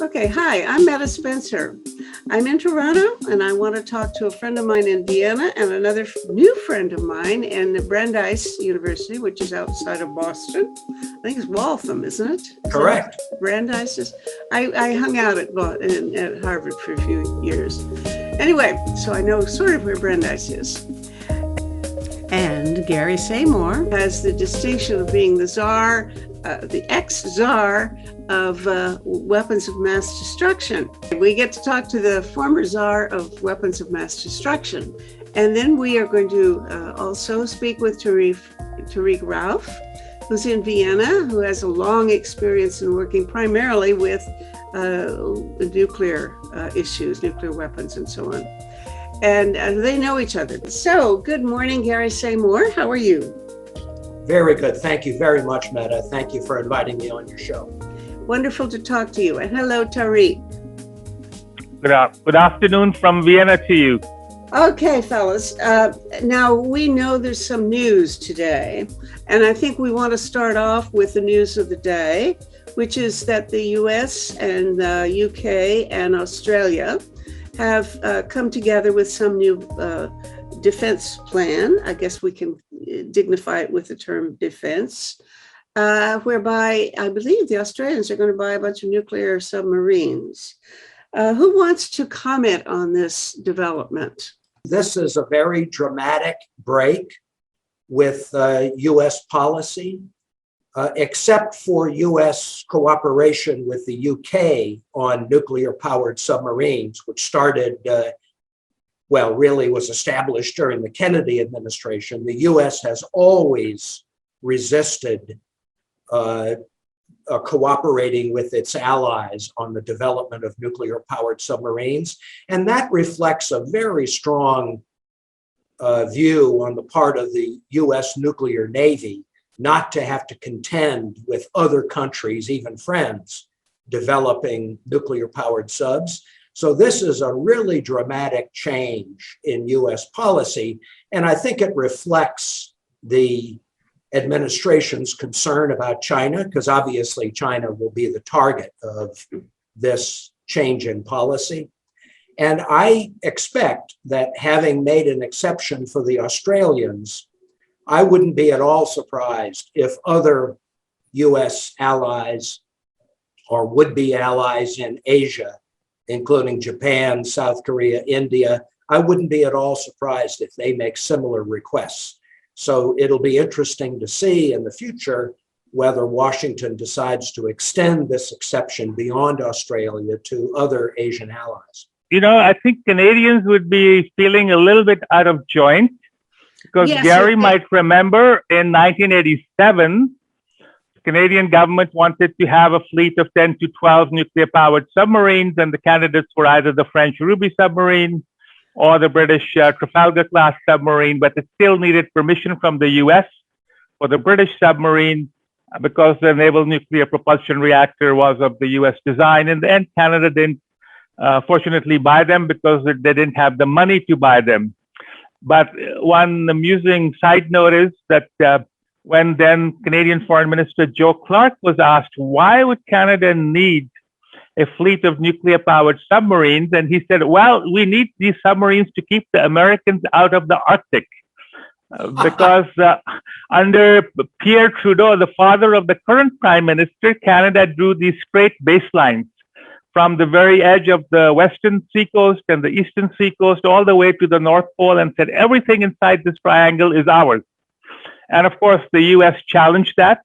Okay, hi, I'm Metta Spencer. I'm in Toronto and I want to talk to a friend of mine in Vienna and another new friend of mine in Brandeis University, which is outside of Boston. I think it's Waltham, isn't it? Correct. Brandeis is. I hung out at Harvard for a few years. Anyway, so I know sort of where Brandeis is. And Gary Samore has the distinction of being the czar, the ex-czar of weapons of mass destruction. We get to talk to the former czar of weapons of mass destruction. And then we are going to also speak with Tariq Rauf, who's in Vienna, who has a long experience in working primarily with nuclear issues, nuclear weapons, and so on. And they know each other. So, good morning, Gary Samore. How are you? Very good. Thank you very much, Metta. Thank you for inviting me on your show. Wonderful to talk to you. And hello, Tariq. Good afternoon from Vienna to you. Okay, fellas. Now, we know there's some news today, and I think we want to start off with the news of the day, which is that the US and the UK and Australia have come together with some new defense plan. I guess we can dignify it with the term defense, whereby I believe the Australians are going to buy a bunch of nuclear submarines. Who wants to comment on this development? This is a very dramatic break with U.S. policy, except for U.S. cooperation with the UK on nuclear-powered submarines, which started, really was established during the Kennedy administration. The U.S. has always resisted cooperating with its allies on the development of nuclear-powered submarines. And that reflects a very strong view on the part of the U.S. nuclear Navy not to have to contend with other countries, even friends, developing nuclear-powered subs. So this is a really dramatic change in U.S. policy, and I think it reflects the administration's concern about China, because obviously China will be the target of this change in policy. And I expect that having made an exception for the Australians, I wouldn't be at all surprised if other US allies or would-be allies in Asia, including Japan, South Korea, India, I wouldn't be at all surprised if they make similar requests. So it'll be interesting to see in the future whether Washington decides to extend this exception beyond Australia to other Asian allies. I think Canadians would be feeling a little bit out of joint because Yes, Gary might remember in 1987, the Canadian government wanted to have a fleet of 10 to 12 nuclear-powered submarines, and the candidates were either the French Ruby submarine or the British Trafalgar-class submarine, but it still needed permission from the US for the British submarine because the naval nuclear propulsion reactor was of the US design. In the end, Canada didn't fortunately buy them because they didn't have the money to buy them. But one amusing side note is that when then Canadian Foreign Minister Joe Clark was asked, why would Canada need a fleet of nuclear-powered submarines? And he said, well, we need these submarines to keep the Americans out of the Arctic. Because under Pierre Trudeau, the father of the current prime minister, Canada drew these straight baselines from the very edge of the western seacoast and the eastern seacoast all the way to the North Pole and said everything inside this triangle is ours. And of course, the US challenged that.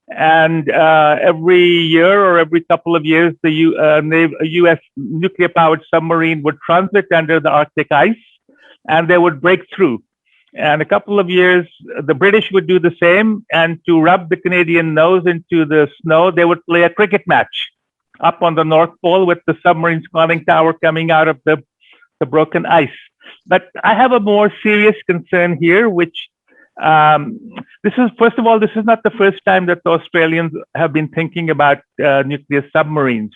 And every year or every couple of years, the US nuclear-powered submarine would transit under the Arctic ice and they would break through. And a couple of years, the British would do the same. And to rub the Canadian nose into the snow, they would play a cricket match up on the North Pole with the submarine's conning tower coming out of the broken ice. But I have a more serious concern here, which this is, first of all, this is not the first time that the Australians have been thinking about nuclear submarines.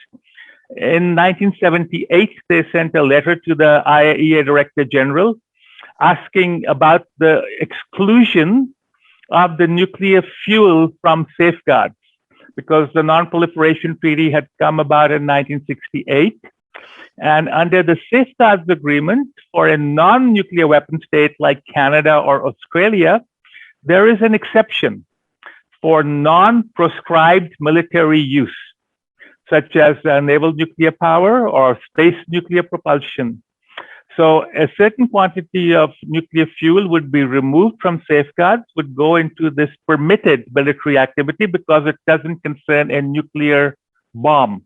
In 1978, they sent a letter to the IAEA Director General asking about the exclusion of the nuclear fuel from safeguards. because the Non-Proliferation Treaty had come about in 1968. And under the Safeguards Agreement, for a non-nuclear weapon state like Canada or Australia, there is an exception for non-proscribed military use, such as naval nuclear power or space nuclear propulsion. So a certain quantity of nuclear fuel would be removed from safeguards, would go into this permitted military activity because it doesn't concern a nuclear bomb.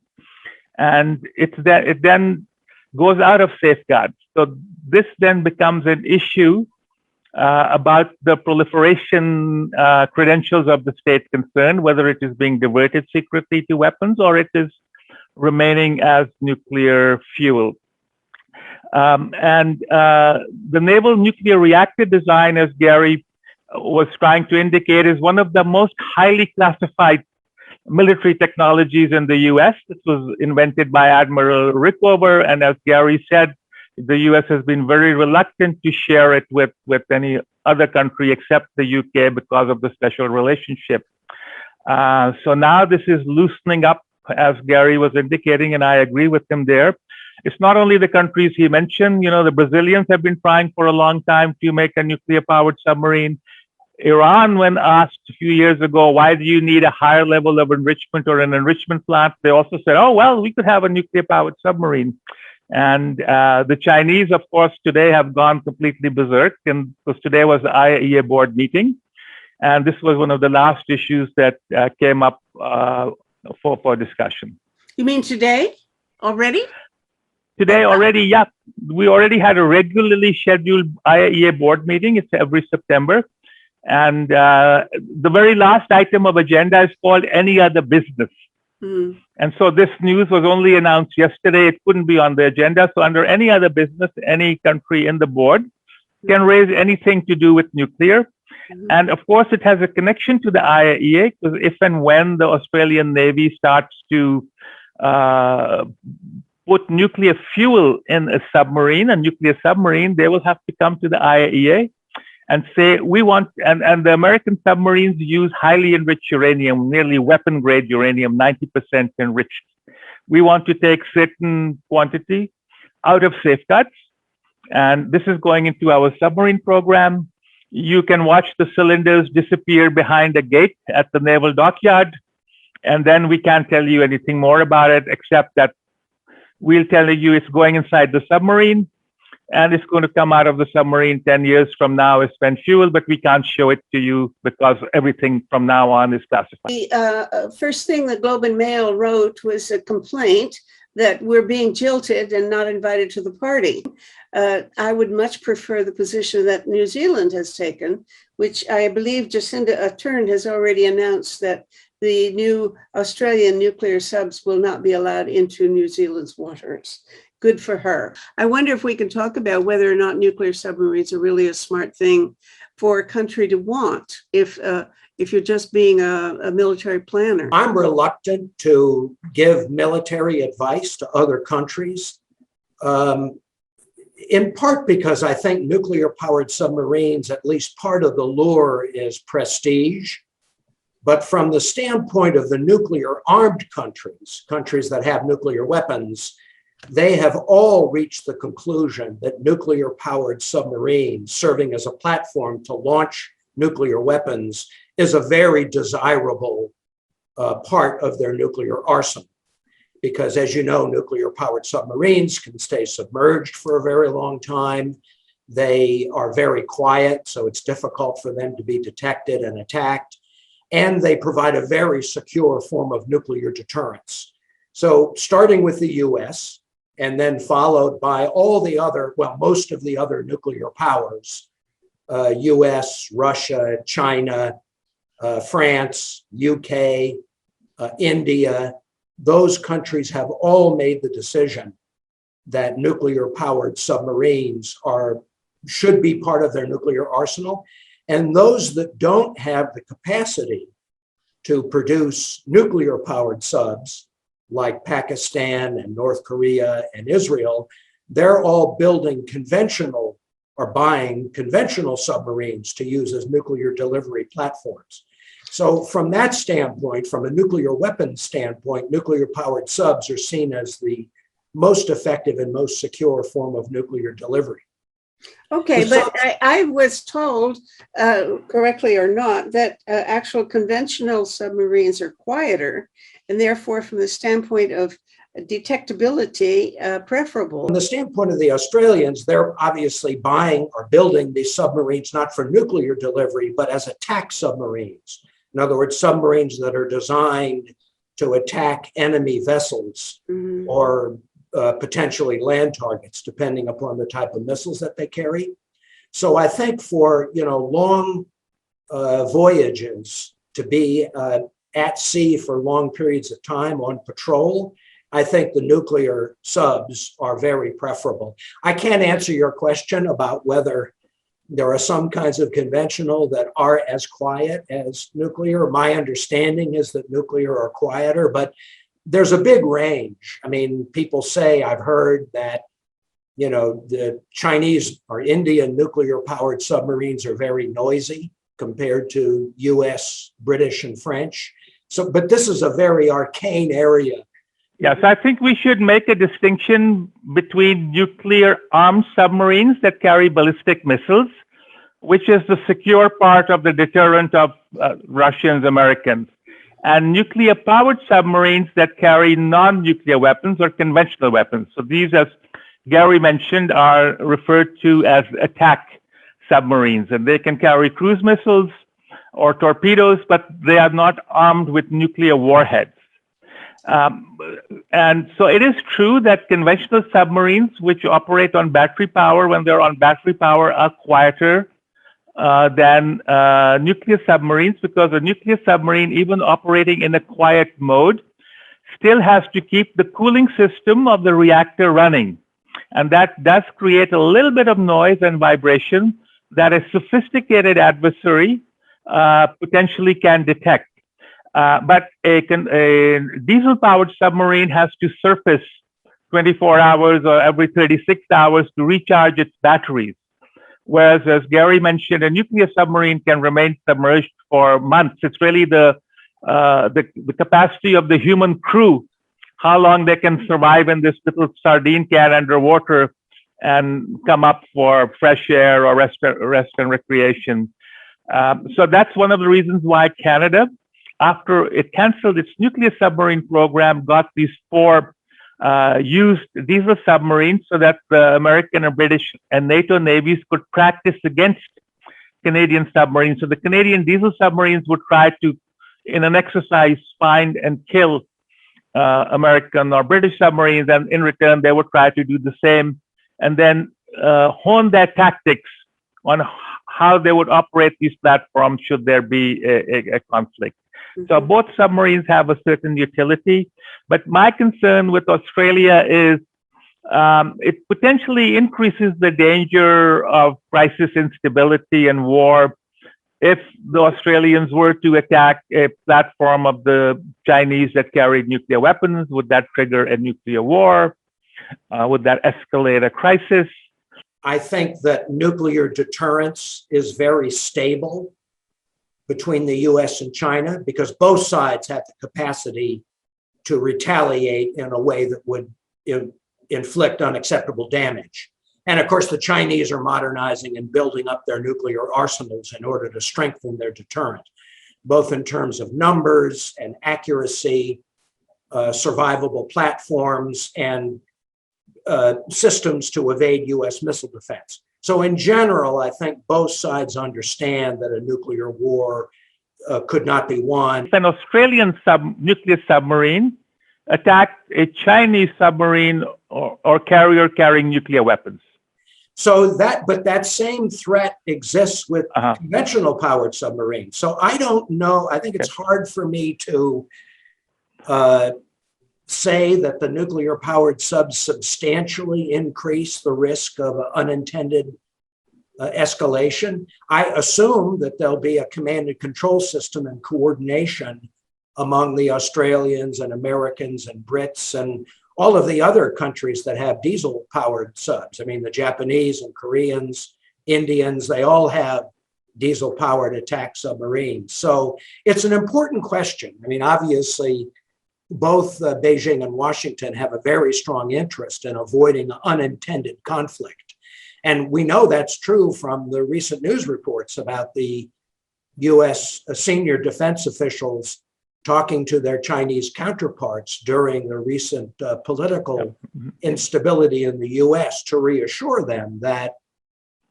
And it then goes out of safeguards. So this then becomes an issue about the proliferation credentials of the state concerned, whether it is being diverted secretly to weapons or it is remaining as nuclear fuel. The naval nuclear reactor design, as Gary was trying to indicate, is one of the most highly classified military technologies in the US. This was invented by Admiral Rickover, and as Gary said, the US has been very reluctant to share it with any other country except the UK because of the special relationship. So now this is loosening up, as Gary was indicating, and I agree with him there. It's not only the countries he mentioned. You know, the Brazilians have been trying for a long time to make a nuclear-powered submarine. Iran, when asked a few years ago, why do you need a higher level of enrichment or an enrichment plant? They also said, oh, well, we could have a nuclear-powered submarine. And the Chinese, of course, today have gone completely berserk. And because today was the IAEA board meeting. And this was one of the last issues that came up for discussion. You mean today already? Today already, yeah. We already had a regularly scheduled IAEA board meeting. It's every September. And the very last item of agenda is called any other business. Mm. And so this news was only announced yesterday. It couldn't be on the agenda. So under any other business, any country in the board can raise anything to do with nuclear. Mm-hmm. And of course, it has a connection to the IAEA, because if and when the Australian Navy starts to put nuclear fuel in a nuclear submarine, they will have to come to the IAEA and say, we want, and the American submarines use highly enriched uranium, nearly weapon grade uranium, 90% enriched. We want to take certain quantity out of safeguards. And this is going into our submarine program. You can watch the cylinders disappear behind a gate at the naval dockyard. And then we can't tell you anything more about it, except that we'll tell you it's going inside the submarine and it's going to come out of the submarine 10 years from now as spent fuel, but we can't show it to you because everything from now on is classified. The first thing the Globe and Mail wrote was a complaint that we're being jilted and not invited to the party. I would much prefer the position that New Zealand has taken, which I believe Jacinda Ardern has already announced that the new Australian nuclear subs will not be allowed into New Zealand's waters. Good for her. I wonder if we can talk about whether or not nuclear submarines are really a smart thing for a country to want if you're just being a military planner. I'm reluctant to give military advice to other countries, in part because I think nuclear-powered submarines, at least part of the lure is prestige. But from the standpoint of the nuclear-armed countries, countries that have nuclear weapons, they have all reached the conclusion that nuclear-powered submarines serving as a platform to launch nuclear weapons is a very desirable part of their nuclear arsenal. Because as you know, nuclear-powered submarines can stay submerged for a very long time. They are very quiet, so it's difficult for them to be detected and attacked. And they provide a very secure form of nuclear deterrence. So starting with the US, and then followed by all the other, well, most of the other nuclear powers, US, Russia, China, France, UK, India, those countries have all made the decision that nuclear-powered submarines should be part of their nuclear arsenal. And those that don't have the capacity to produce nuclear-powered subs, like Pakistan and North Korea and Israel, they're all building conventional or buying conventional submarines to use as nuclear delivery platforms. So from that standpoint, from a nuclear weapons standpoint, nuclear-powered subs are seen as the most effective and most secure form of nuclear delivery. Okay, but I was told, correctly or not, that actual conventional submarines are quieter, and therefore, from the standpoint of detectability, preferable. From the standpoint of the Australians, they're obviously buying or building these submarines not for nuclear delivery, but as attack submarines. In other words, submarines that are designed to attack enemy vessels or potentially land targets, depending upon the type of missiles that they carry. So I think for long voyages, to be at sea for long periods of time on patrol, I think the nuclear subs are very preferable. I can't answer your question about whether there are some kinds of conventional that are as quiet as nuclear. My understanding is that nuclear are quieter, but there's a big range. I mean, people say, I've heard that, the Chinese or Indian nuclear powered submarines are very noisy compared to US, British, and French. So, but this is a very arcane area. Yes, I think we should make a distinction between nuclear armed submarines that carry ballistic missiles, which is the secure part of the deterrent of Russians, Americans, and nuclear powered submarines that carry non-nuclear weapons or conventional weapons. So these, as Gary mentioned, are referred to as attack submarines, and they can carry cruise missiles or torpedoes, but they are not armed with nuclear warheads. And so it is true that conventional submarines, which operate on battery power, when they're on battery power, are quieter than nuclear submarines, because a nuclear submarine, even operating in a quiet mode, still has to keep the cooling system of the reactor running. And that does create a little bit of noise and vibration that a sophisticated adversary potentially can detect. But a diesel-powered submarine has to surface 24 hours or every 36 hours to recharge its batteries. Whereas, as Gary mentioned, a nuclear submarine can remain submerged for months. It's really the capacity of the human crew, how long they can survive in this little sardine can underwater and come up for fresh air or rest and recreation. So that's one of the reasons why Canada, after it canceled its nuclear submarine program, got these 4 used diesel submarines so that the American and British and NATO navies could practice against Canadian submarines. So the Canadian diesel submarines would try to, in an exercise, find and kill American or British submarines, and in return, they would try to do the same, and then hone their tactics on how they would operate these platforms should there be a conflict. So both submarines have a certain utility, but my concern with Australia is it potentially increases the danger of crisis instability and war if the Australians were to attack a platform of the Chinese that carried nuclear weapons. Would that trigger a nuclear war? Would that escalate a crisis? I think that nuclear deterrence is very stable between the US and China, because both sides have the capacity to retaliate in a way that would inflict unacceptable damage. And of course, the Chinese are modernizing and building up their nuclear arsenals in order to strengthen their deterrent, both in terms of numbers and accuracy, survivable platforms, and systems to evade US missile defense. So in general, I think both sides understand that a nuclear war could not be won. If an Australian nuclear submarine attacked a Chinese submarine or carrier carrying nuclear weapons. But that same threat exists with conventional powered submarines. So I don't know. I think it's hard for me to say that the nuclear powered subs substantially increase the risk of unintended escalation. I assume that there'll be a command and control system and coordination among the Australians and Americans and Brits and all of the other countries that have diesel powered subs. I mean, the Japanese and Koreans, Indians, they all have diesel-powered attack submarines. So it's an important question. I mean, obviously, both Beijing and Washington have a very strong interest in avoiding unintended conflict. And we know that's true from the recent news reports about the US senior defense officials talking to their Chinese counterparts during the recent political instability in the US to reassure them that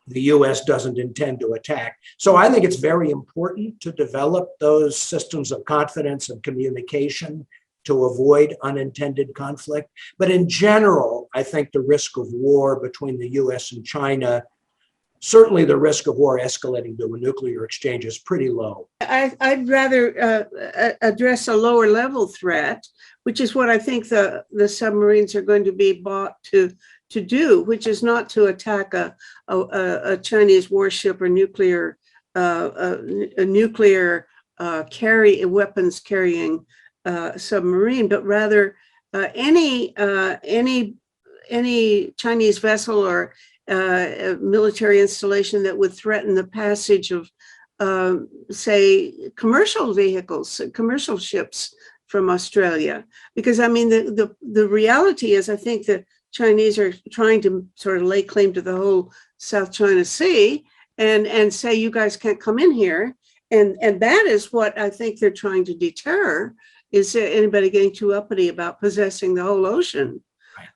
the US doesn't intend to attack. So I think it's very important to develop those systems of confidence and communication to avoid unintended conflict. But in general, I think the risk of war between the US and China, certainly the risk of war escalating to a nuclear exchange, is pretty low. I'd rather address a lower level threat, which is what I think the submarines are going to be bought to do, which is not to attack a Chinese warship or nuclear weapons carrying submarine, but rather any Chinese vessel or military installation that would threaten the passage of, say, commercial vehicles, commercial ships from Australia. Because I mean, the reality is, I think the Chinese are trying to sort of lay claim to the whole South China Sea and say, you guys can't come in here. And that is what I think they're trying to deter, is anybody getting too uppity about possessing the whole ocean.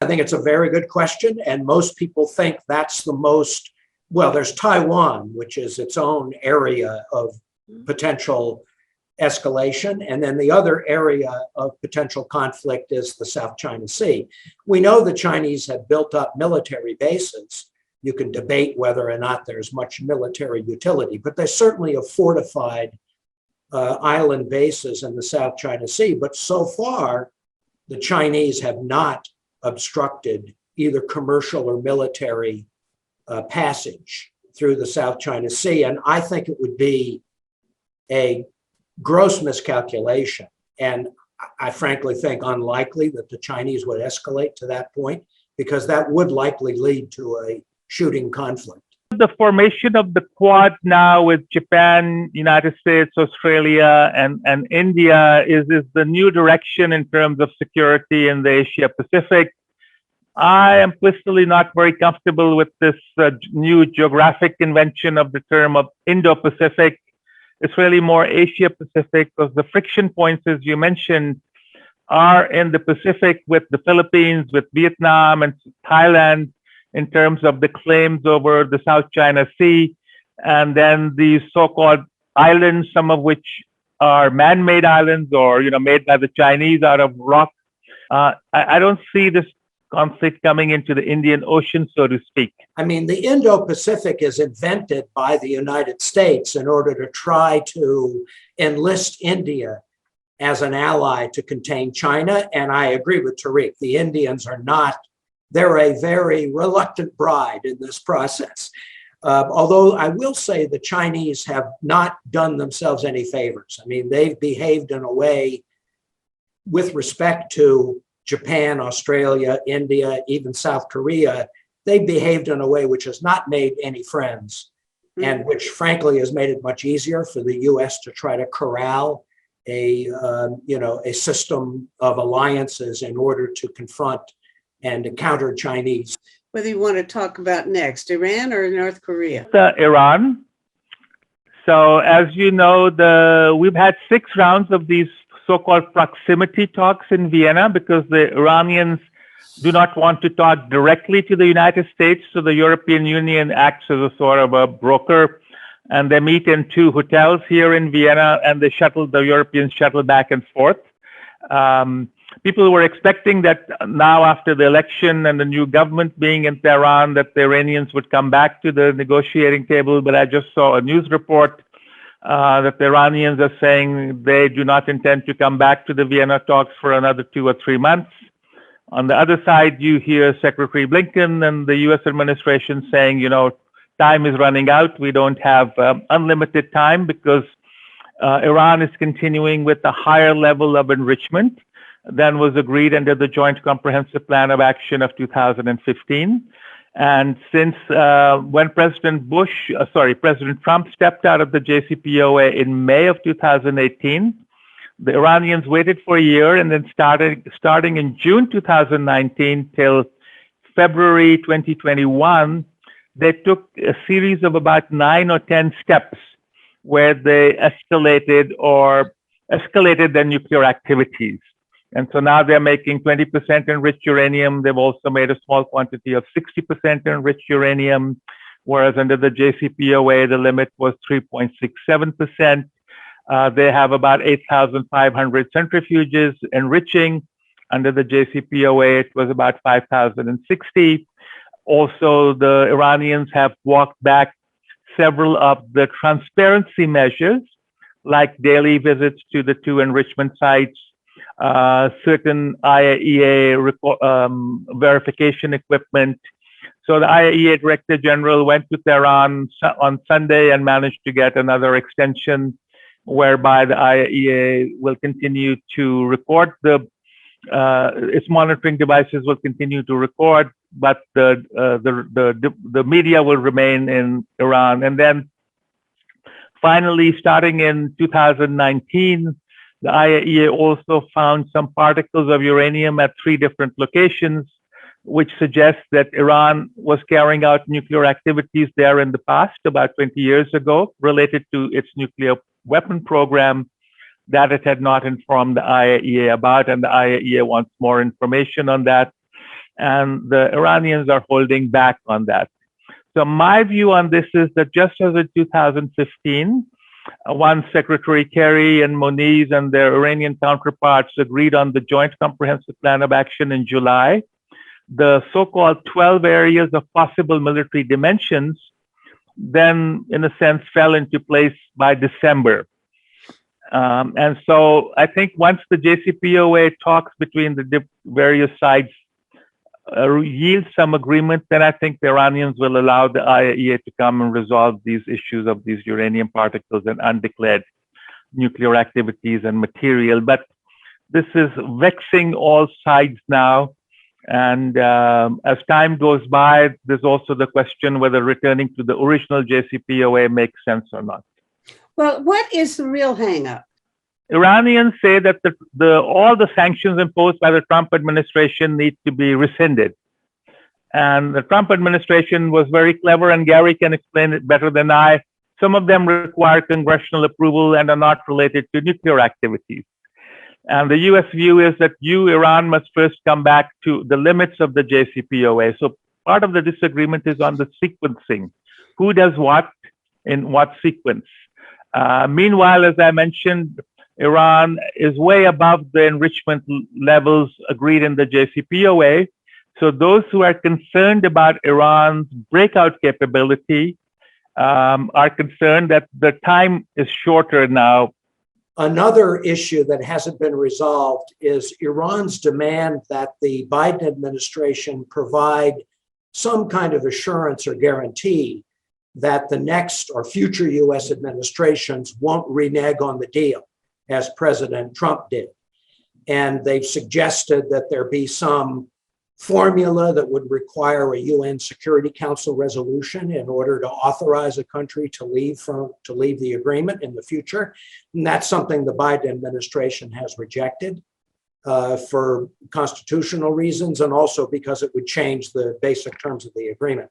I think it's a very good question. And most people think that's the most, well, there's Taiwan, which is its own area of potential escalation. And then the other area of potential conflict is the South China Sea. We know the Chinese have built up military bases. You can debate whether or not there's much military utility, but they certainly have fortified island bases in the South China Sea. But so far, the Chinese have not obstructed either commercial or military passage through the South China Sea. And I think it would be a gross miscalculation. And I frankly think unlikely that the Chinese would escalate to that point, because that would likely lead to a shooting conflict. The formation of the Quad now with Japan, United States, Australia, and India is the new direction in terms of security in the Asia Pacific. I am personally not very comfortable with this new geographic invention of the term of Indo-Pacific. It's really more Asia Pacific, because the friction points, as you mentioned, are in the Pacific with the Philippines, with Vietnam and Thailand, in terms of the claims over the South China Sea, and then these so-called islands, some of which are man-made islands or made by the Chinese out of rock. I don't see this conflict coming into the Indian Ocean, so to speak. I mean, the Indo-Pacific is invented by the United States in order to try to enlist India as an ally to contain China. And I agree with Tariq. The Indians are not, they're a very reluctant bride in this process. Although I will say the Chinese have not done themselves any favors. I mean, they've behaved in a way with respect to Japan, Australia, India, even South Korea. They behaved in a way which has not made any friends, and which frankly has made it much easier for the US to try to corral a system of alliances in order to confront and to counter Chinese. Whether you want to talk about next, Iran or North Korea? Iran. So as you know, we've had 6 rounds of these so-called proximity talks in Vienna, because the Iranians do not want to talk directly to the United States. So the European Union acts as a sort of a broker, and they meet in 2 hotels here in Vienna, and the Europeans shuttle back and forth. People were expecting that now, after the election and the new government being in Tehran, that the Iranians would come back to the negotiating table. But I just saw a news report that the Iranians are saying they do not intend to come back to the Vienna talks for another 2 or 3 months. On the other side, you hear Secretary Blinken and the US administration saying, time is running out. We don't have unlimited time, because Iran is continuing with a higher level of enrichment than was agreed under the Joint Comprehensive Plan of Action of 2015. And since when President Trump stepped out of the JCPOA in May of 2018, the Iranians waited for a year, and then starting in June 2019 till February 2021, they took a series of about 9 or 10 steps where they escalated their nuclear activities. And so now they're making 20% enriched uranium. They've also made a small quantity of 60% enriched uranium, whereas under the JCPOA, the limit was 3.67%. They have about 8,500 centrifuges enriching. Under the JCPOA, it was about 5,060. Also, the Iranians have walked back several of the transparency measures, like daily visits to the 2 enrichment sites, certain IAEA verification equipment. So the IAEA Director General went to Tehran on Sunday and managed to get another extension whereby the IAEA will continue to record its monitoring devices will continue to record, but the media will remain in Iran. And then finally, starting in 2019, the IAEA also found some particles of uranium at 3 different locations, which suggests that Iran was carrying out nuclear activities there in the past, about 20 years ago, related to its nuclear weapon program that it had not informed the IAEA about, and the IAEA wants more information on that. And the Iranians are holding back on that. So my view on this is that just as in 2015, once Secretary Kerry and Moniz and their Iranian counterparts agreed on the Joint Comprehensive Plan of Action in July, the so-called 12 areas of possible military dimensions then, in a sense, fell into place by December. And so I think once the JCPOA talks between the various sides yield some agreement, then I think the Iranians will allow the IAEA to come and resolve these issues of these uranium particles and undeclared nuclear activities and material. But this is vexing all sides now. And as time goes by, there's also the question whether returning to the original JCPOA makes sense or not. Well, what is the real hang-up? Iranians say that all the sanctions imposed by the Trump administration need to be rescinded. And the Trump administration was very clever, and Gary can explain it better than I. Some of them require congressional approval and are not related to nuclear activities. And the US view is that Iran, must first come back to the limits of the JCPOA. So part of the disagreement is on the sequencing. Who does what in what sequence? Meanwhile, as I mentioned, Iran is way above the enrichment levels agreed in the JCPOA. So those who are concerned about Iran's breakout capability are concerned that the time is shorter now. Another issue that hasn't been resolved is Iran's demand that the Biden administration provide some kind of assurance or guarantee that the next or future US administrations won't renege on the deal, as President Trump did. And they've suggested that there be some formula that would require a UN Security Council resolution in order to authorize a country to leave the agreement in the future. And that's something the Biden administration has rejected for constitutional reasons, and also because it would change the basic terms of the agreement.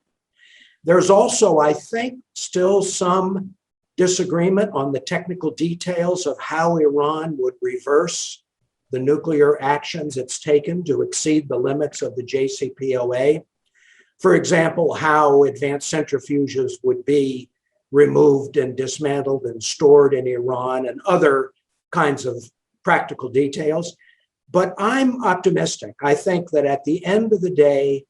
There's also, I think, still some disagreement on the technical details of how Iran would reverse the nuclear actions it's taken to exceed the limits of the JCPOA. For example, how advanced centrifuges would be removed and dismantled and stored in Iran, and other kinds of practical details. But I'm optimistic. I think that at the end of the day,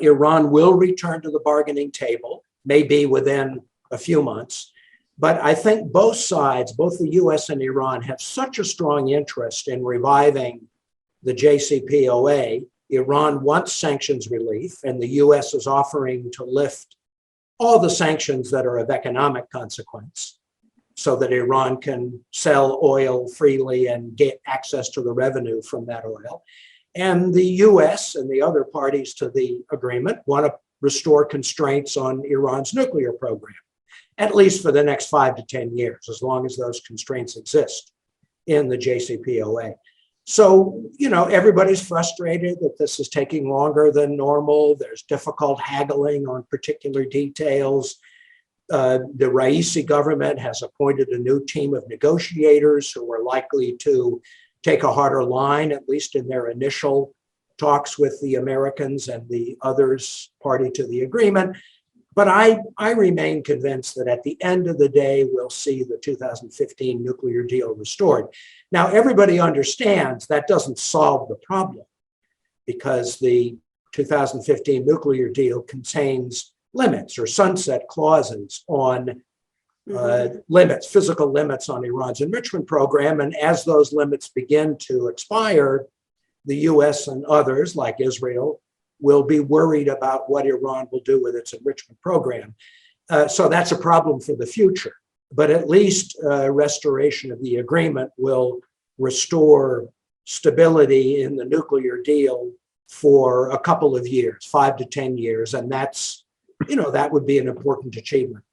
Iran will return to the bargaining table, maybe within a few months. But I think both sides, both the US and Iran, have such a strong interest in reviving the JCPOA. Iran wants sanctions relief, and the US is offering to lift all the sanctions that are of economic consequence so that Iran can sell oil freely and get access to the revenue from that oil. And the US and the other parties to the agreement want to restore constraints on Iran's nuclear program, at least for the next 5 to 10 years, as long as those constraints exist in the JCPOA. So, everybody's frustrated that this is taking longer than normal. There's difficult haggling on particular details. The Raisi government has appointed a new team of negotiators who are likely to take a harder line, at least in their initial talks with the Americans and the others party to the agreement. But I remain convinced that at the end of the day, we'll see the 2015 nuclear deal restored. Now, everybody understands that doesn't solve the problem, because the 2015 nuclear deal contains limits or sunset clauses on limits, physical limits on Iran's enrichment program. And as those limits begin to expire, the US and others, like Israel, will be worried about what Iran will do with its enrichment program. So that's a problem for the future. But at least restoration of the agreement will restore stability in the nuclear deal for a couple of years, 5 to 10 years. And that's, that would be an important achievement.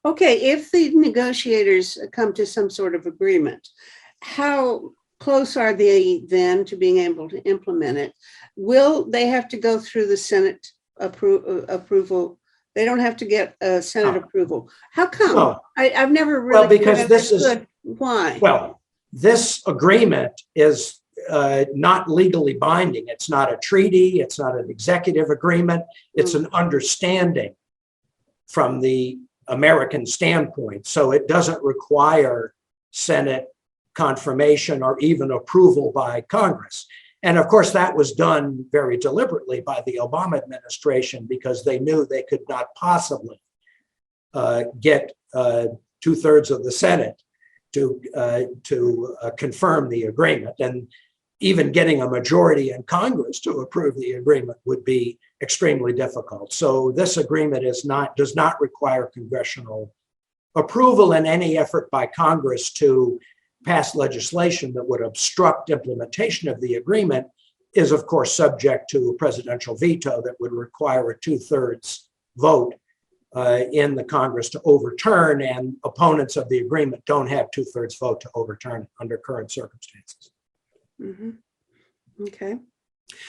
Okay, if the negotiators come to some sort of agreement, how close are they then to being able to implement it? Will they have to go through the Senate approval? They don't have to get Senate approval. How come? No. I've never really Well, because this is why. Well, this agreement is not legally binding. It's not a treaty. It's not an executive agreement. It's an understanding from the American standpoint. So it doesn't require Senate confirmation or even approval by Congress. And of course, that was done very deliberately by the Obama administration, because they knew they could not possibly get 2/3 of the Senate to confirm the agreement. And even getting a majority in Congress to approve the agreement would be extremely difficult. So this agreement does not require congressional approval, and any effort by Congress to pass legislation that would obstruct implementation of the agreement is, of course, subject to a presidential veto that would require a 2/3 vote in the Congress to overturn, and opponents of the agreement don't have 2/3 vote to overturn it under current circumstances. Mm-hmm. Okay.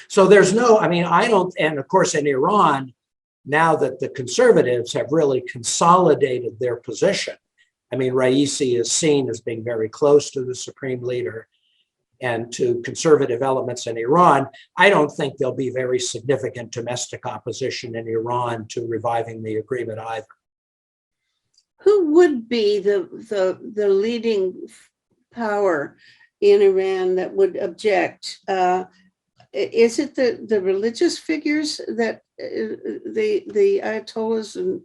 So there's and of course in Iran, now that the conservatives have really consolidated their position, Raisi is seen as being very close to the supreme leader and to conservative elements in Iran. I don't think there'll be very significant domestic opposition in Iran to reviving the agreement either. Who would be the leading power in Iran that would object? Is it the religious figures that the Ayatollahs and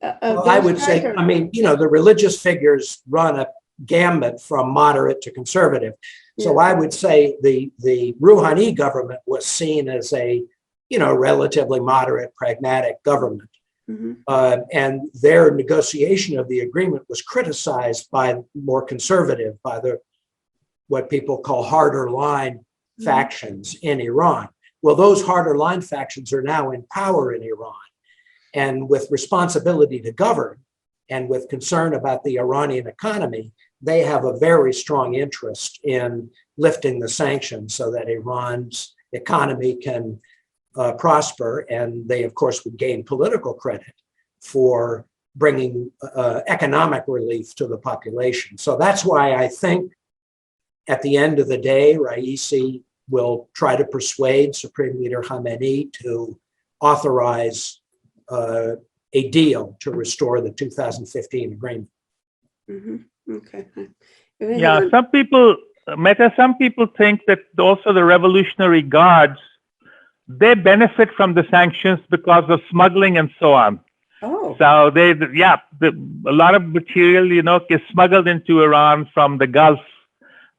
I would say, the religious figures run a gamut from moderate to conservative. So I would say the Rouhani government was seen as a, relatively moderate, pragmatic government. Mm-hmm. And their negotiation of the agreement was criticized by more conservative, by what people call harder line factions in Iran. Well, those harder line factions are now in power in Iran. And with responsibility to govern and with concern about the Iranian economy, they have a very strong interest in lifting the sanctions so that Iran's economy can prosper. And they, of course, would gain political credit for bringing economic relief to the population. So that's why I think at the end of the day, Raisi will try to persuade Supreme Leader Khamenei to authorize a deal to restore the 2015 agreement. Mm-hmm. Okay. Yeah, some people think that also the Revolutionary Guards, they benefit from the sanctions because of smuggling and so on. Oh. So a lot of material, is smuggled into Iran from the Gulf.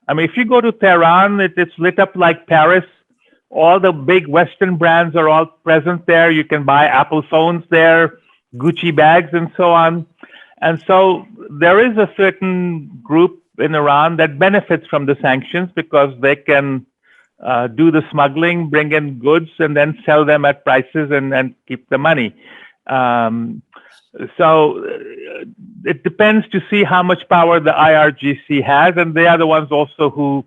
If you go to Tehran, it's lit up like Paris. All the big Western brands are all present there. You can buy Apple phones there, Gucci bags, and so on. And so there is a certain group in Iran that benefits from the sanctions because they can do the smuggling, bring in goods, and then sell them at prices and keep the money. So it depends to see how much power the IRGC has, and they are the ones also who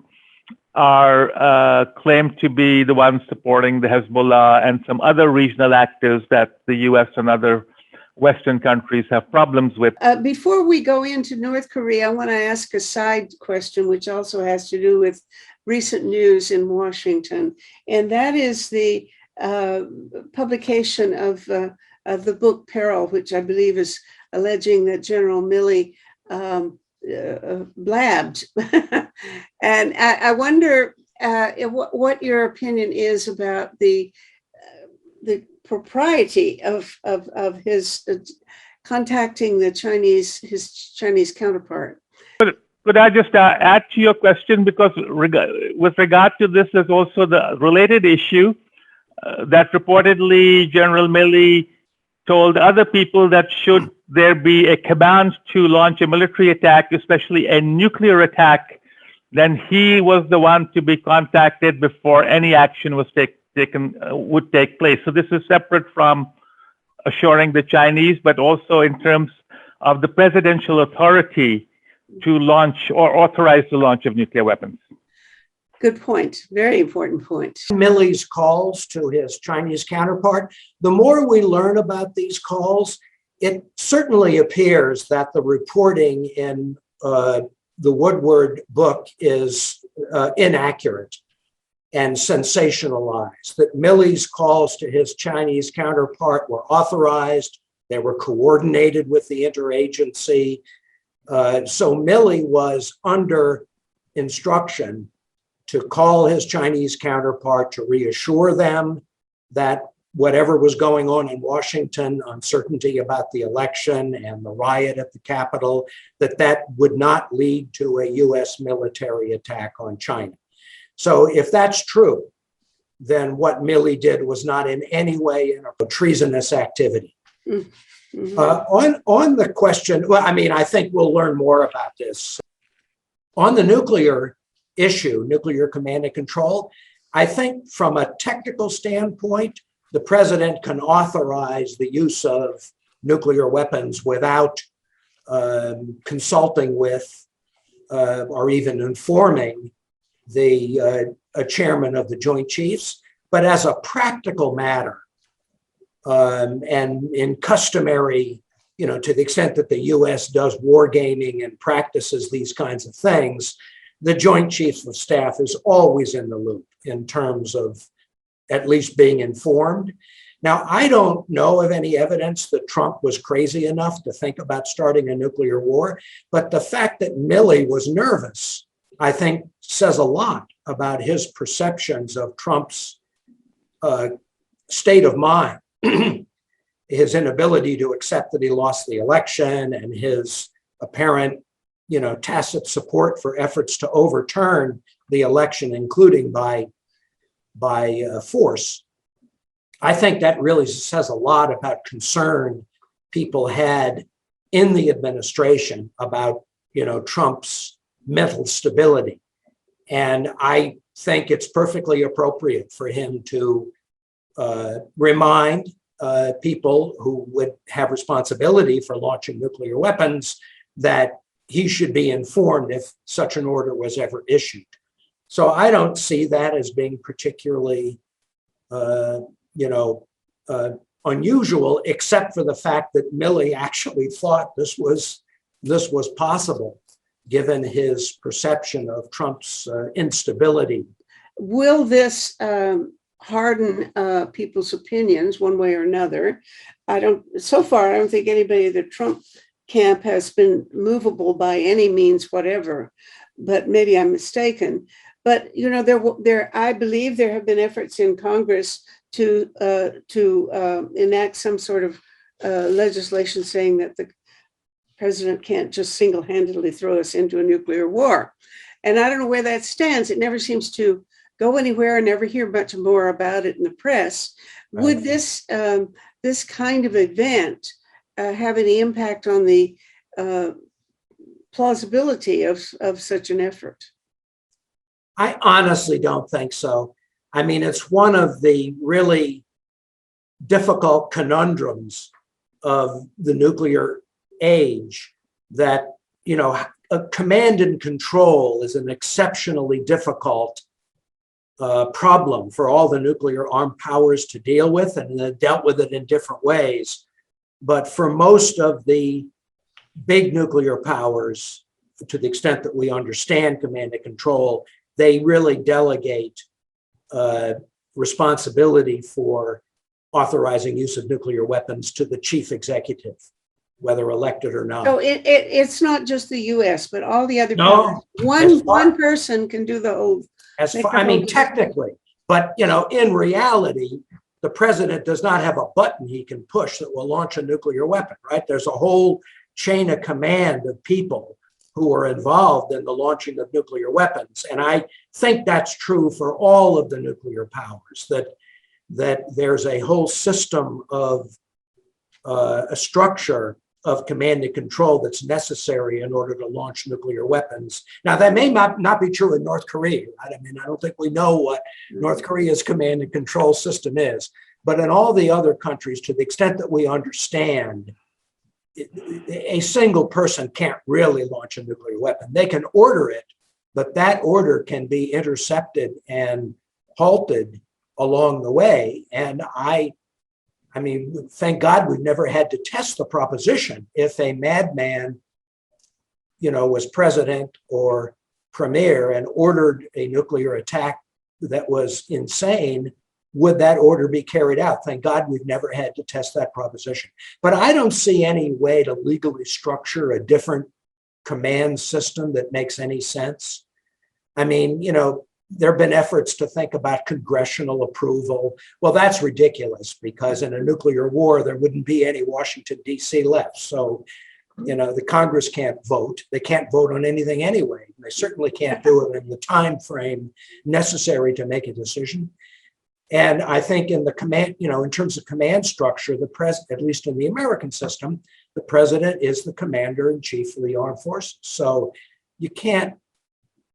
are claimed to be the ones supporting the Hezbollah and some other regional actors that the U.S. and other Western countries have problems with. Before we go into North Korea, I want to ask a side question, which also has to do with recent news in Washington, and that is the publication of the book Peril, which I believe is alleging that General Milley blabbed. And I wonder what your opinion is about the propriety of his contacting his Chinese counterpart. Could I just add to your question, because with regard to this, there's also the related issue that reportedly General Milley told other people that should there be a command to launch a military attack, especially a nuclear attack, then he was the one to be contacted before any action was would take place. So this is separate from assuring the Chinese, but also in terms of the presidential authority to launch or authorize the launch of nuclear weapons. Good point. Very important point. Milley's calls to his Chinese counterpart, the more we learn about these calls, it certainly appears that the reporting in the Woodward book is inaccurate and sensationalized, that Milley's calls to his Chinese counterpart were authorized, they were coordinated with the interagency. So Milley was under instruction to call his Chinese counterpart to reassure them that whatever was going on in Washington, uncertainty about the election and the riot at the Capitol, that would not lead to a US military attack on China. So if that's true, then what Milley did was not in any way a treasonous activity. Mm-hmm. On the question, well, I mean, I think we'll learn more about this. On the nuclear issue, nuclear command and control, I think from a technical standpoint, the president can authorize the use of nuclear weapons without consulting with or even informing the chairman of the Joint Chiefs. But as a practical matter, and in customary, to the extent that the US does wargaming and practices these kinds of things, the Joint Chiefs of Staff is always in the loop in terms of at least being informed. Now, I don't know of any evidence that Trump was crazy enough to think about starting a nuclear war, but the fact that Milley was nervous, I think, says a lot about his perceptions of Trump's state of mind, his inability to accept that he lost the election, and his apparent, tacit support for efforts to overturn the election, including by force. I think that really says a lot about concern people had in the administration about, Trump's mental stability. And I think it's perfectly appropriate for him to remind people who would have responsibility for launching nuclear weapons that he should be informed if such an order was ever issued. So I don't see that as being particularly, unusual, except for the fact that Milley actually thought this was possible, given his perception of Trump's instability. Will this harden people's opinions one way or another? So far, I don't think anybody in the Trump camp has been movable by any means whatever, but maybe I'm mistaken. But I believe there have been efforts in Congress to enact some sort of legislation saying that the president can't just single-handedly throw us into a nuclear war. And I don't know where that stands. It never seems to go anywhere. I never hear much more about it in the press. Right. Would this kind of event have any impact on the plausibility of such an effort? I honestly don't think so. I mean, it's one of the really difficult conundrums of the nuclear age that, you know, a command and control is an exceptionally difficult problem for all the nuclear armed powers to deal with, and they dealt with it in different ways. But for most of the big nuclear powers, to the extent that we understand command and control, they really delegate responsibility for authorizing use of nuclear weapons to the chief executive, whether elected or not. So it's not just the U.S., but all the other powers. No, One person can do the whole. I mean, technically, but you know, in reality, the president does not have a button he can push that will launch a nuclear weapon, right? There's a whole chain of command of people who are involved in the launching of nuclear weapons. And I think that's true for all of the nuclear powers, that there's a whole system of a structure of command and control that's necessary in order to launch nuclear weapons. Now, that may not be true in North Korea, right? I mean, I don't think we know what North Korea's command and control system is, but in all the other countries, to the extent that we understand, a single person can't really launch a nuclear weapon. They can order it, but that order can be intercepted and halted along the way. And I mean, thank God we've never had to test the proposition. If a madman, you know, was president or premier and ordered a nuclear attack that was insane, would that order be carried out? Thank God we've never had to test that proposition. But I don't see any way to legally structure a different command system that makes any sense. I mean, you know, there have been efforts to think about congressional approval. Well, that's ridiculous, because in a nuclear war, there wouldn't be any Washington, D.C. left. So, you know, the Congress can't vote. They can't vote on anything anyway. They certainly can't do it in the time frame necessary to make a decision. And I think in the command, you know, in terms of command structure, the president, at least in the American system, the president is the commander in chief of the armed forces. So you can't,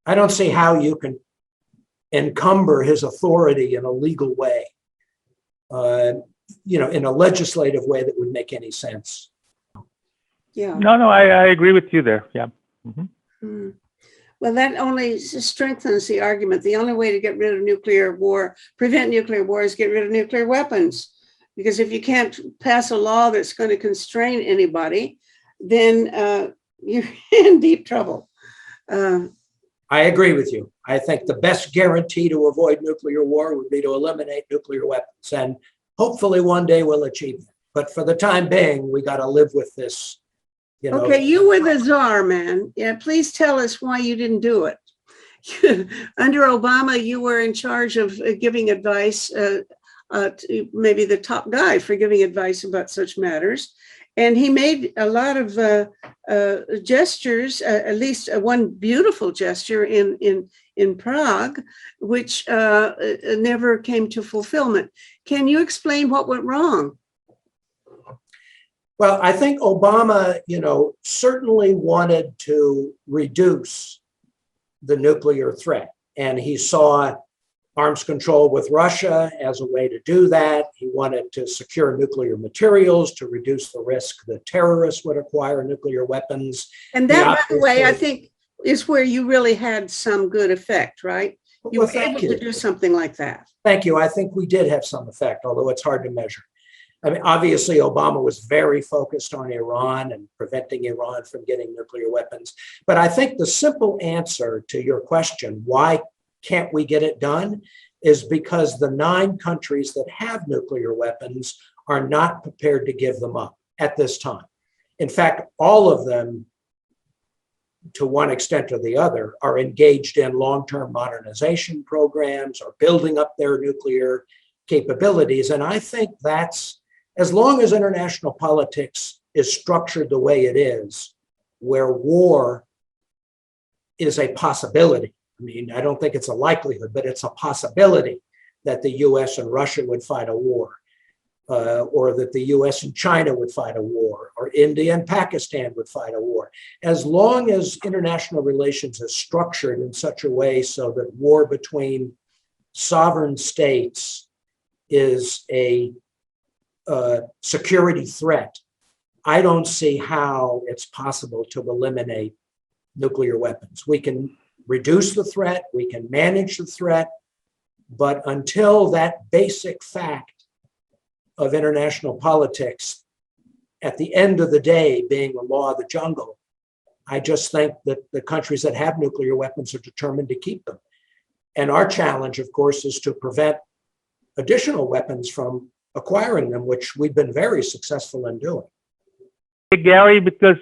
I don't see how you can encumber his authority in a legal way, you know, in a legislative way that would make any sense. Yeah. No, I agree with you there. Yeah. Mm-hmm. Well, that only strengthens the argument. The only way to get rid of nuclear war, prevent nuclear war, is get rid of nuclear weapons. Because if you can't pass a law that's going to constrain anybody, then you're in deep trouble. I agree with you. I think the best guarantee to avoid nuclear war would be to eliminate nuclear weapons. And hopefully one day we'll achieve that. But for the time being, we got to live with this. You know. Okay, you were the czar, man. Yeah, please tell us why you didn't do it. Under Obama, you were in charge of giving advice, maybe the top guy for giving advice about such matters. And he made a lot of gestures, at least one beautiful gesture in Prague, which never came to fulfillment. Can you explain what went wrong? Well, I think Obama, you know, certainly wanted to reduce the nuclear threat. And he saw arms control with Russia as a way to do that. He wanted to secure nuclear materials to reduce the risk that terrorists would acquire nuclear weapons. And that, by the way, I think is where you really had some good effect, right? You were able to do something like that. Thank you. I think we did have some effect, although it's hard to measure. I mean, obviously, Obama was very focused on Iran and preventing Iran from getting nuclear weapons. But I think the simple answer to your question, why can't we get it done, is because the 9 countries that have nuclear weapons are not prepared to give them up at this time. In fact, all of them, to one extent or the other, are engaged in long-term modernization programs or building up their nuclear capabilities. And I think that's, as long as international politics is structured the way it is, where war is a possibility. I mean, I don't think it's a likelihood, but it's a possibility that the US and Russia would fight a war. or that the US and China would fight a war, or India and Pakistan would fight a war. As long as international relations are structured in such a way so that war between sovereign states is a security threat, I don't see how it's possible to eliminate nuclear weapons. We can reduce the threat, we can manage the threat, but until that basic fact of international politics, at the end of the day, being the law of the jungle, I just think that the countries that have nuclear weapons are determined to keep them. And our challenge, of course, is to prevent additional weapons from acquiring them, which we've been very successful in doing. Gary, because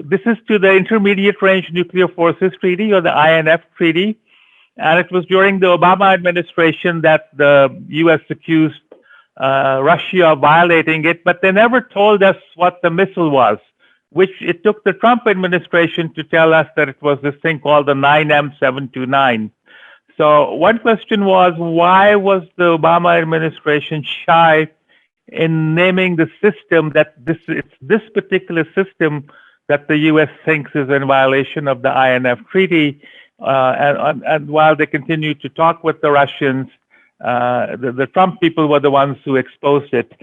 this is to the Intermediate Range Nuclear Forces Treaty, or the INF Treaty, and it was during the Obama administration that the U.S. accused Russia of violating it, but they never told us what the missile was, which it took the Trump administration to tell us that it was this thing called the 9M729. So one question was, why was the Obama administration shy in naming the system that it's this particular system that the U.S. thinks is in violation of the INF Treaty, and while they continue to talk with the Russians, the Trump people were the ones who exposed it.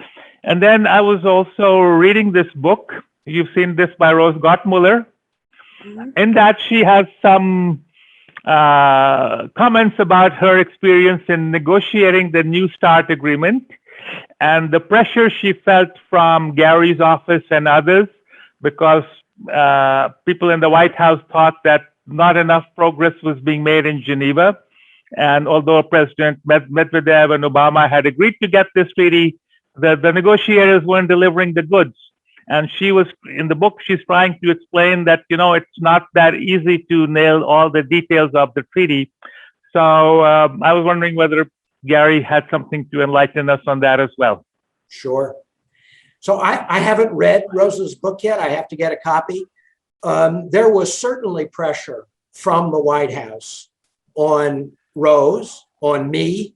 And then I was also reading this book. You've seen this by Rose Gottmuller. In that she has some comments about her experience in negotiating the New START agreement and the pressure she felt from Gary's office and others, because people in the White House thought that not enough progress was being made in Geneva. And although President Medvedev and Obama had agreed to get this treaty, the negotiators weren't delivering the goods. And she was, in the book, she's trying to explain that, it's not that easy to nail all the details of the treaty. So I was wondering whether Gary had something to enlighten us on that as well. Sure. So I haven't read Rose's book yet. I have to get a copy. There was certainly pressure from the White House on Rose, on me,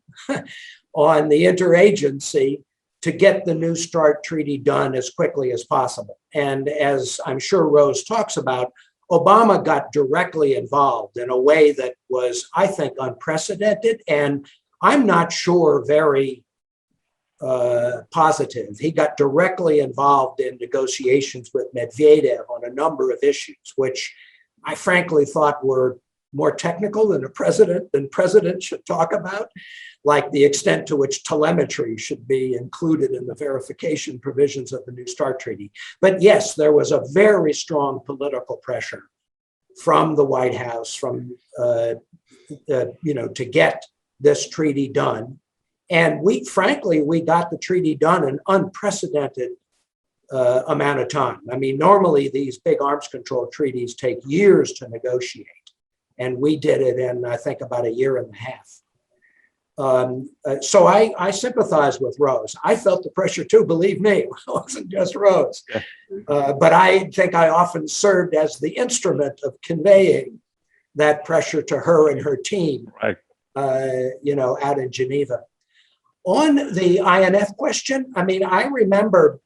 on the interagency to get the New START treaty done as quickly as possible. And as I'm sure Rose talks about, Obama got directly involved in a way that was, I think, unprecedented, and I'm not sure very positive. He got directly involved in negotiations with Medvedev on a number of issues, which I frankly thought were more technical than president should talk about, like the extent to which telemetry should be included in the verification provisions of the New START treaty. But yes, there was a very strong political pressure from the White House, to get this treaty done. And we got the treaty done in unprecedented amount of time. I mean, normally these big arms control treaties take years to negotiate. And we did it in, I think, about a year and a half. So I sympathize with Rose. I felt the pressure too, believe me. It wasn't just Rose. But I think I often served as the instrument of conveying that pressure to her and her team, right. Out in Geneva. On the INF question, I mean, I remember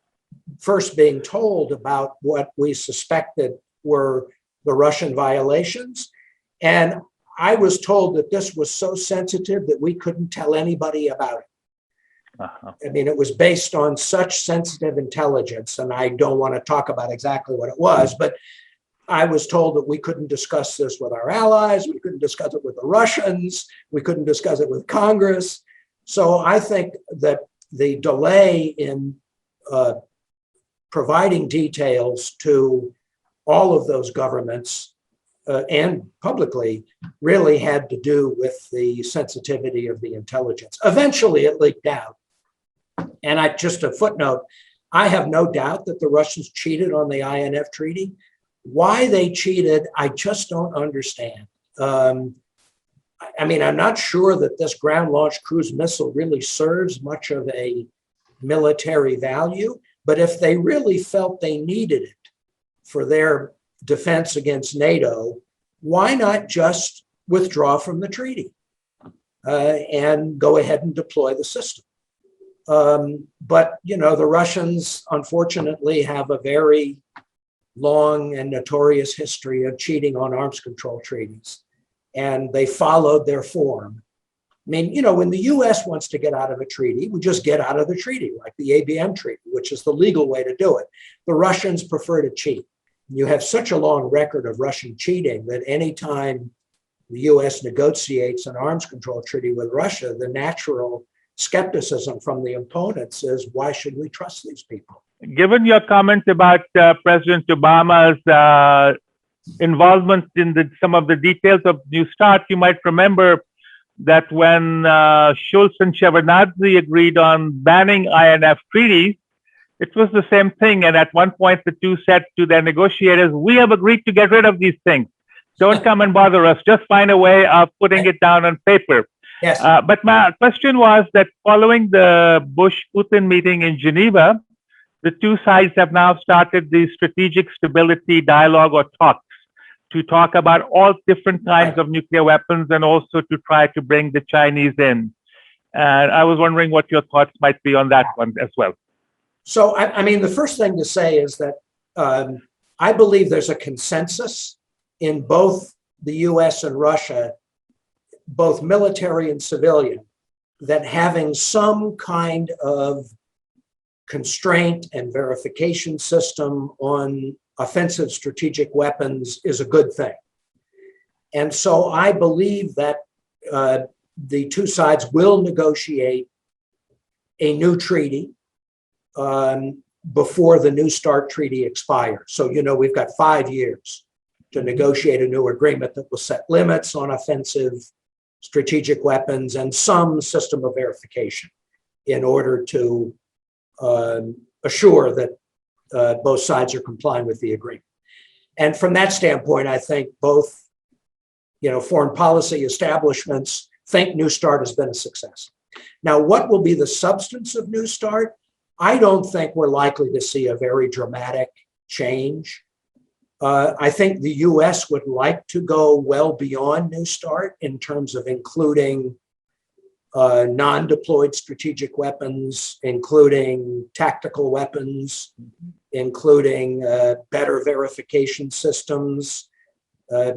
first being told about what we suspected were the Russian violations. And I was told that this was so sensitive that we couldn't tell anybody about it. Uh-huh. I mean, it was based on such sensitive intelligence, and I don't want to talk about exactly what it was, but I was told that we couldn't discuss this with our allies, we couldn't discuss it with the Russians, we couldn't discuss it with Congress. So I think that the delay in providing details to all of those governments and publicly really had to do with the sensitivity of the intelligence. Eventually it leaked out. And just a footnote, I have no doubt that the Russians cheated on the INF treaty. Why they cheated, I just don't understand. I mean, I'm not sure that this ground-launched cruise missile really serves much of a military value, but if they really felt they needed it for their defense against NATO, why not just withdraw from the treaty and go ahead and deploy the system? But, the Russians, unfortunately, have a very long and notorious history of cheating on arms control treaties. And they followed their form. I mean, when the US wants to get out of a treaty, we just get out of the treaty, like the ABM treaty, which is the legal way to do it. The Russians prefer to cheat. You have such a long record of Russian cheating that anytime the US negotiates an arms control treaty with Russia, the natural skepticism from the opponents is, why should we trust these people? Given your comment about President Obama's involvement in some of the details of New START, you might remember that when Schultz and Shevardnadze agreed on banning INF treaties, it was the same thing. And at one point, the two said to their negotiators, we have agreed to get rid of these things. Don't come and bother us. Just find a way of putting it down on paper. Yes. But my question was that following the Bush-Putin meeting in Geneva, the two sides have now started the strategic stability dialogue or talks to talk about all different kinds of nuclear weapons and also to try to bring the Chinese in. And I was wondering what your thoughts might be on that one as well. So, I mean, the first thing to say is that I believe there's a consensus in both the US and Russia, both military and civilian, that having some kind of constraint and verification system on offensive strategic weapons is a good thing. And so I believe that the two sides will negotiate a new treaty before the New START treaty expires. So, we've got 5 years to negotiate a new agreement that will set limits on offensive strategic weapons and some system of verification in order to assure that both sides are complying with the agreement. And from that standpoint, I think both, foreign policy establishments think New START has been a success. Now, what will be the substance of New START? I don't think we're likely to see a very dramatic change. I think the US would like to go well beyond New START in terms of including non-deployed strategic weapons, including tactical weapons, including better verification systems,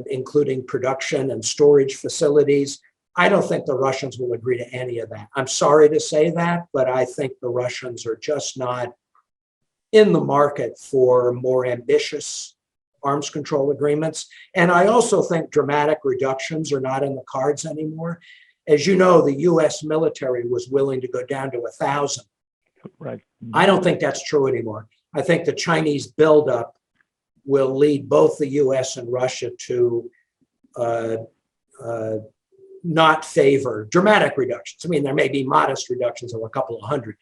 including production and storage facilities. I don't think the Russians will agree to any of that. I'm sorry to say that, but I think the Russians are just not in the market for more ambitious arms control agreements. And I also think dramatic reductions are not in the cards anymore. As you know, the US military was willing to go down to 1,000. Right. I don't think that's true anymore. I think the Chinese buildup will lead both the US and Russia to not favor dramatic reductions. I mean, there may be modest reductions of a couple of hundred.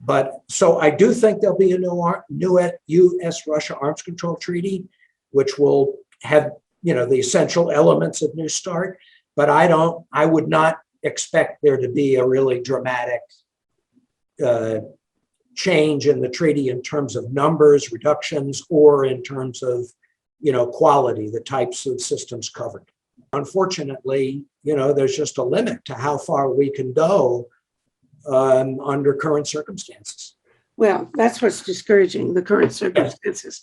But so I do think there'll be a new US-Russia arms control treaty, which will have, the essential elements of New START. But I would not expect there to be a really dramatic change in the treaty in terms of numbers, reductions, or in terms of, quality, the types of systems covered. Unfortunately, there's just a limit to how far we can go under current circumstances. Well, that's what's discouraging, the current circumstances.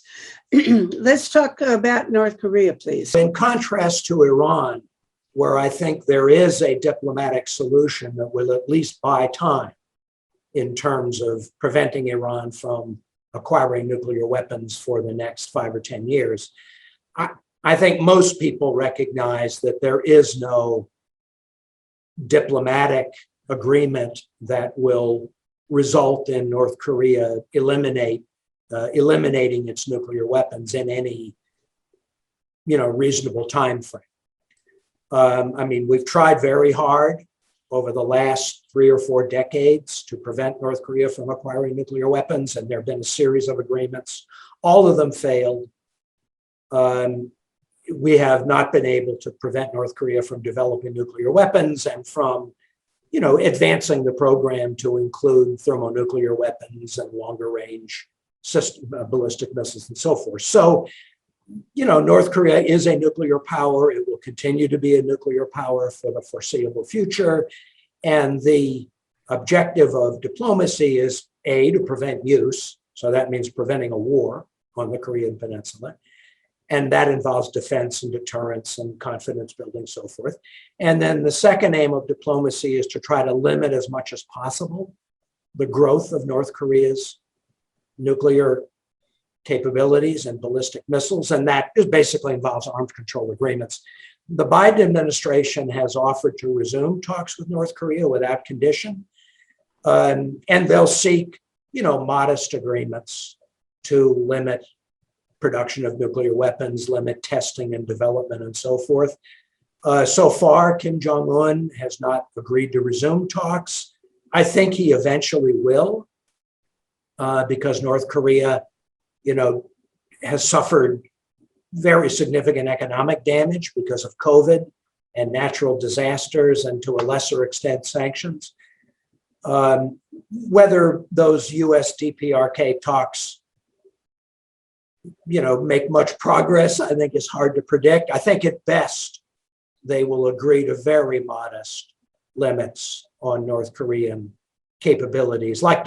Let's talk about North Korea, please. In contrast to Iran, where I think there is a diplomatic solution that will at least buy time in terms of preventing Iran from acquiring nuclear weapons for the next 5 or 10 years, I think most people recognize that there is no diplomatic agreement that will result in North Korea eliminating its nuclear weapons in any, reasonable time frame. We've tried very hard over the last 3 or 4 decades to prevent North Korea from acquiring nuclear weapons, and there have been a series of agreements. All of them failed. We have not been able to prevent North Korea from developing nuclear weapons and from, advancing the program to include thermonuclear weapons and longer range ballistic missiles and so forth. So, North Korea is a nuclear power. It will continue to be a nuclear power for the foreseeable future. And the objective of diplomacy is A, to prevent use. So that means preventing a war on the Korean Peninsula. And that involves defense and deterrence and confidence building, so forth. And then the second aim of diplomacy is to try to limit as much as possible the growth of North Korea's nuclear capabilities and ballistic missiles. And that basically involves arms control agreements. The Biden administration has offered to resume talks with North Korea without condition. And they'll seek, modest agreements to limit production of nuclear weapons, limit testing and development, and so forth. So far, Kim Jong-un has not agreed to resume talks. I think he eventually will, because North Korea, has suffered very significant economic damage because of COVID and natural disasters, and to a lesser extent, sanctions. Whether those US DPRK talks, make much progress, I think is hard to predict. I think at best, they will agree to very modest limits on North Korean capabilities. Like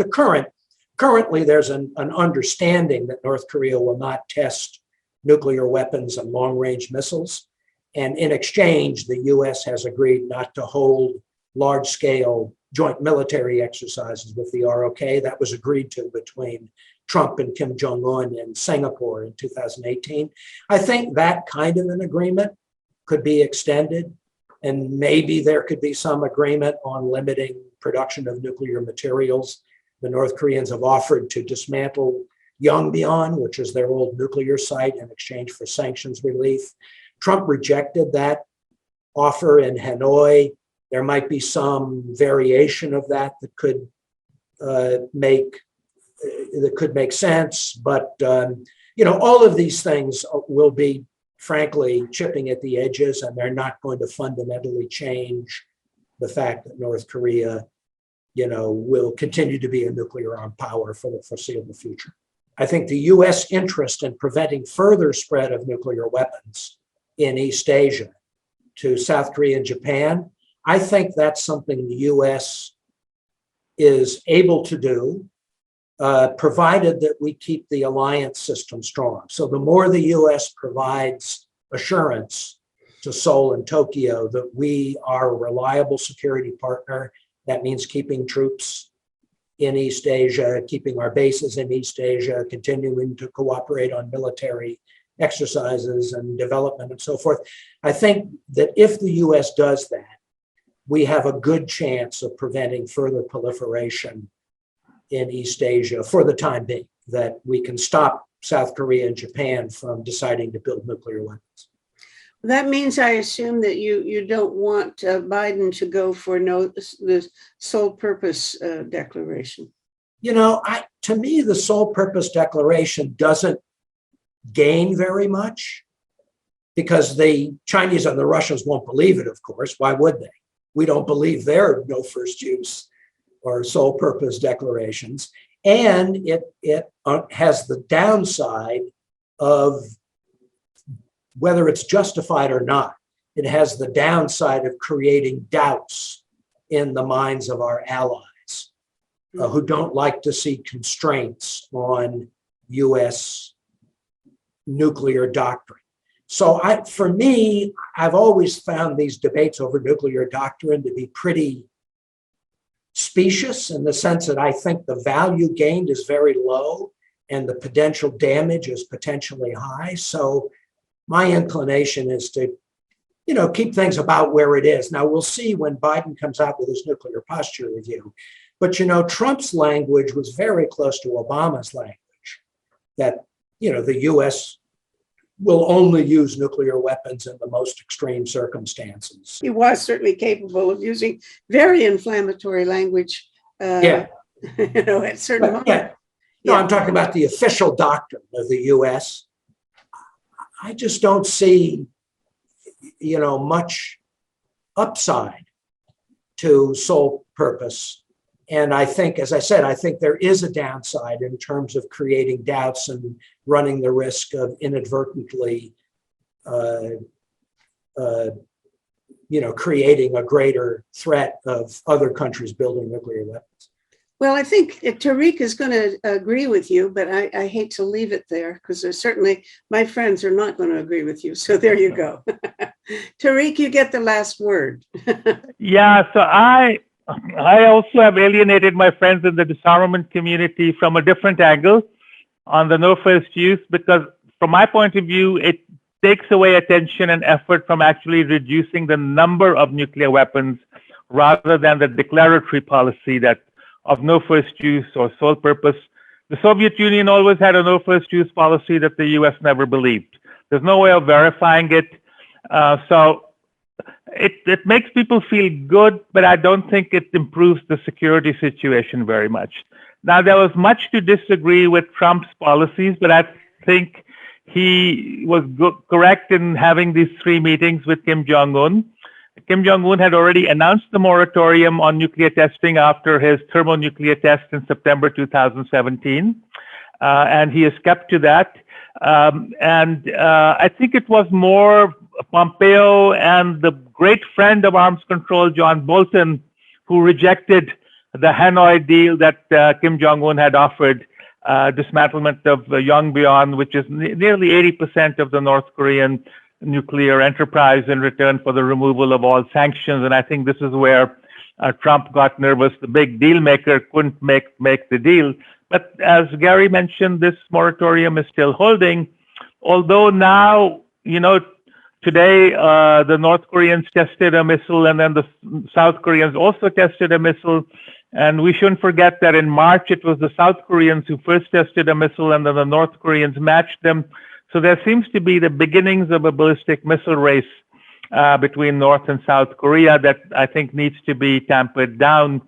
currently there's an understanding that North Korea will not test nuclear weapons and long-range missiles. And in exchange, the US has agreed not to hold large-scale joint military exercises with the ROK. That was agreed to between Trump and Kim Jong-un in Singapore in 2018. I think that kind of an agreement could be extended, and maybe there could be some agreement on limiting production of nuclear materials. The North Koreans have offered to dismantle Yongbyon, which is their old nuclear site, in exchange for sanctions relief. Trump rejected that offer in Hanoi. There might be some variation of that that could make sense, but all of these things will be, frankly, chipping at the edges, and they're not going to fundamentally change the fact that North Korea, will continue to be a nuclear armed power for the foreseeable future. I think the U.S. interest in preventing further spread of nuclear weapons in East Asia to South Korea and Japan, I think that's something the U.S. is able to do, provided that we keep the alliance system strong. So the more the U.S. provides assurance to Seoul and Tokyo that we are a reliable security partner, that means keeping troops in East Asia, keeping our bases in East Asia, continuing to cooperate on military exercises and development and so forth. I think that if the U.S. does that, we have a good chance of preventing further proliferation in East Asia for the time being, that we can stop South Korea and Japan from deciding to build nuclear weapons. That means, I assume, that you don't want Biden to go for the sole purpose declaration. To me, the sole purpose declaration doesn't gain very much, because the Chinese and the Russians won't believe it, of course. Why would they? We don't believe their no first use or sole purpose declarations. And it has the downside of, whether it's justified or not, it has the downside of creating doubts in the minds of our allies who don't like to see constraints on US nuclear doctrine. So for me, I've always found these debates over nuclear doctrine to be pretty specious, in the sense that I think the value gained is very low and the potential damage is potentially high. So my inclination is to, keep things about where it is. Now, we'll see when Biden comes out with his nuclear posture review. But, Trump's language was very close to Obama's language, that, the U.S. will only use nuclear weapons in the most extreme circumstances. He was certainly capable of using very inflammatory language, at certain moments. Yeah. No, I'm talking about the official doctrine of the U.S. I just don't see, much upside to sole purpose. And I think, as I said, I think there is a downside in terms of creating doubts and running the risk of inadvertently creating a greater threat of other countries building nuclear weapons. Well, I think Tariq is going to agree with you, but I hate to leave it there because there's certainly my friends are not going to agree with you. So there you go. Tariq, you get the last word. Yeah, so I also have alienated my friends in the disarmament community from a different angle on the no first use, because from my point of view, it takes away attention and effort from actually reducing the number of nuclear weapons rather than the declaratory policy that of no first use or sole purpose. The Soviet Union always had a no first use policy that the US never believed. There's no way of verifying it. So it makes people feel good, but I don't think it improves the security situation very much. Now, there was much to disagree with Trump's policies, but I think he was correct in having these 3 meetings with Kim Jong-un. Kim Jong-un had already announced the moratorium on nuclear testing after his thermonuclear test in September 2017, and he has kept to that. I think it was more Pompeo and the great friend of arms control, John Bolton, who rejected the Hanoi deal that Kim Jong-un had offered, dismantlement of Yongbyon, which is nearly 80% of the North Korean nuclear enterprise, in return for the removal of all sanctions. And I think this is where Trump got nervous. The big deal maker couldn't make the deal. But as Gary mentioned, this moratorium is still holding, although now, today the North Koreans tested a missile, and then the South Koreans also tested a missile. And we shouldn't forget that in March, it was the South Koreans who first tested a missile, and then the North Koreans matched them. So there seems to be the beginnings of a ballistic missile race between North and South Korea that I think needs to be tampered down.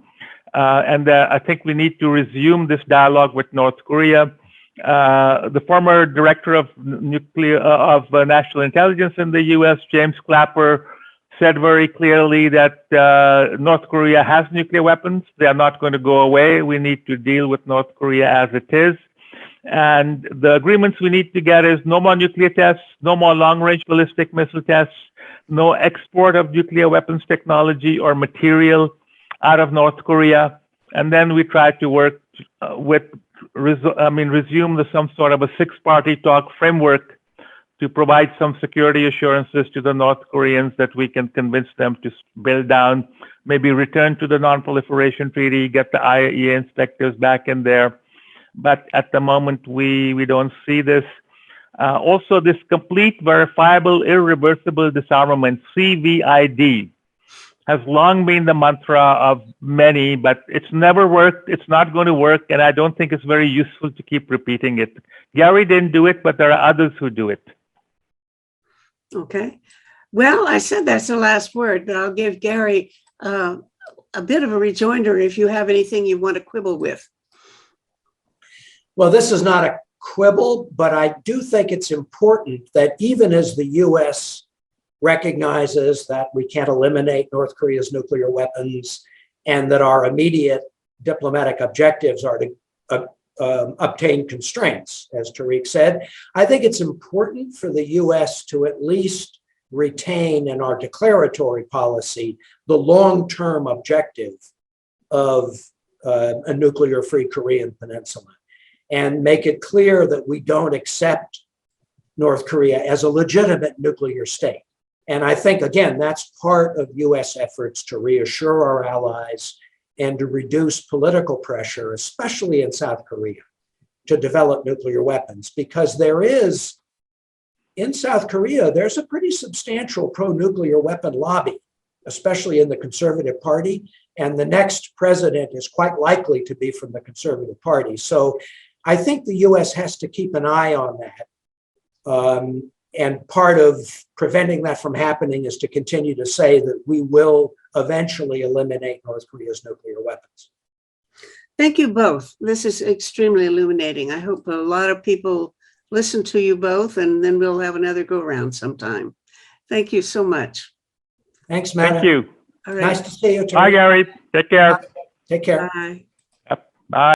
I think we need to resume this dialogue with North Korea. The former director of national intelligence in the U.S., James Clapper, said very clearly that North Korea has nuclear weapons. They are not going to go away. We need to deal with North Korea as it is. And the agreements we need to get is no more nuclear tests, no more long-range ballistic missile tests, no export of nuclear weapons technology or material out of North Korea. And then we try to work resume some sort of a 6-party talk framework to provide some security assurances to the North Koreans that we can convince them to build down, maybe return to the non-proliferation treaty, get the IAEA inspectors back in there. But at the moment, we don't see this. Also, this complete, verifiable, irreversible disarmament, CVID, has long been the mantra of many, but it's never worked. It's not going to work, and I don't think it's very useful to keep repeating it. Gary didn't do it, but there are others who do it. Okay. Well, I said that's the last word, but I'll give Gary a bit of a rejoinder if you have anything you want to quibble with. Well, this is not a quibble, but I do think it's important that even as the U.S. recognizes that we can't eliminate North Korea's nuclear weapons and that our immediate diplomatic objectives are to obtain constraints, as Tariq said, I think it's important for the U.S. to at least retain in our declaratory policy the long-term objective of a nuclear-free Korean peninsula, and make it clear that we don't accept North Korea as a legitimate nuclear state. And I think, again, that's part of US efforts to reassure our allies and to reduce political pressure, especially in South Korea, to develop nuclear weapons. Because in South Korea, there's a pretty substantial pro-nuclear weapon lobby, especially in the Conservative Party. And the next president is quite likely to be from the Conservative Party. So I think the US has to keep an eye on that. And part of preventing that from happening is to continue to say that we will eventually eliminate North Korea's nuclear weapons. Thank you both. This is extremely illuminating. I hope a lot of people listen to you both, and then we'll have another go round sometime. Thank you so much. Thanks, Matt. Thank you. All right. Nice to see you. Bye, Gary. Take care. Take care. Bye. Yep. Bye.